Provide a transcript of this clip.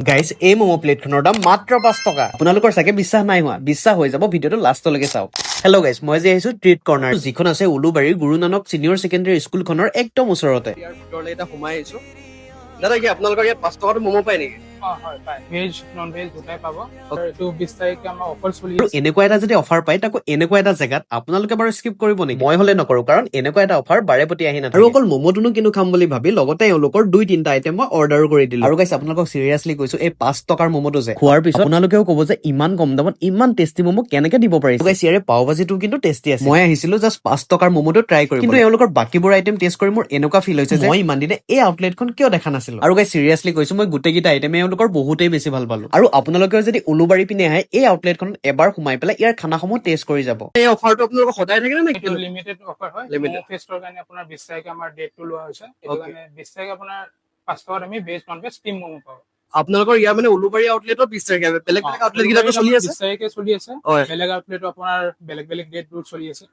Guys এই ম'ম' প্লেটখনৰ দাম মাত্ৰ 5 টকা। আপোনালোকৰ চাগে বিশ্বাস নাই হোৱা, বিশ্বাস হৈ যাব, ভিডিঅ'টো লাষ্টলৈকে চাওক। হেল্ল' গাইজ, মই যে আহিছো ট্ৰিট কৰ্ণাৰ, যিখন আছে উলুবাৰীৰ গুৰু নানক চিনিয়ৰ ছেকেণ্ডেৰী স্কুলখনৰ একদম ওচৰতে। ইয়াৰ ভিতৰলৈ এটা সোমাই আহিছো। দাদা কি আপোনালোকৰ ইয়াত 5 টকাটো ম'ম' পায় নেকি? হয় পায়, ভেজ নন ভেজ দুটাই পাব। এইটো 20 তাৰিখে আমাৰ অফাৰ চলি আৰু আছে। এনেকুৱা এটা যদি অফাৰ পায়, তাকো এনেকুৱা এটা জেগাত, আপোনালোকে বাৰু স্কিপ কৰিব নেকি? মই হলে নকৰো, কাৰণ এনেকুৱা এটা অফাৰ বাৰে প্ৰতি আহি নাথাকে। আৰু অকল ম'ম'টোনো কিনো খাম বুলি ভাবি লগতে এওঁলোকৰ 2-3টা আইটেম মই অৰ্ডাৰো কৰি দিলো। আৰু গাইছ আপোনালোকক চিৰিয়াছলি কৈছো, এই 5 টকাৰ ম'ম'টো যে খোৱাৰ পিছত আপোনালোকেও ক'ব যে ইমান কম দামত ইমান টেষ্টি ম'ম' কেনেকে দিব পাৰিছে। গাইছ ইয়াৰে পাও ভাজিটো কিন্তু টেষ্টি আছে। মই আহিছিলো জাষ্ট 5 টকাৰ ম'ম'টো ট্ৰাই কৰিব, কিন্তু এওঁলোকৰ বাকীবোৰ আইটেম টেষ্ট কৰি মোৰ এনেকুৱা ফিল হৈছে যে মই ইমান দিনে এই আউটলেটখন কিয় দেখা নাছিলো। আৰু গাইছ চিৰিয়াছলি কৈছো, মই গোটেইকেইটা আইটেম এওঁলোকৰ বহুতেই বেছি ভাল পালো। আৰু আপোনালোকেও যদি উলুবাৰী পিনে আহে, এই আউটলেটখনত এবাৰ সোমাই পেলাই ইয়াৰ খানাসমূহ টেষ্ট কৰি যাব। এই অফাৰটো আপোনালোকৰ সদায় থাকে নে? এইটো লিমিটেড অফাৰ হয়। ম'ম' ফেষ্টৰ কাৰণে আপোনাৰ 20 তাৰিখে আমাৰ ডেটটো লোৱা হৈছে। এইটো কাৰণে 20 তাৰিখে আপোনাৰ 5 টকাত আমি veg non veg steam momo' পাব। আপোনালোকৰ ইয়াৰ মানে উলুবাৰী আউটলেটত 20 তাৰিখে, বেলেগ বেলেগ আউটলেট কেইটাতো চলি আছে। 20 তাৰিখে চলি আছে। হয়। বেলেগ আউটলেটো আপোনাৰ বেলেগ বেলেগ ডেটবোৰ চলি আছে।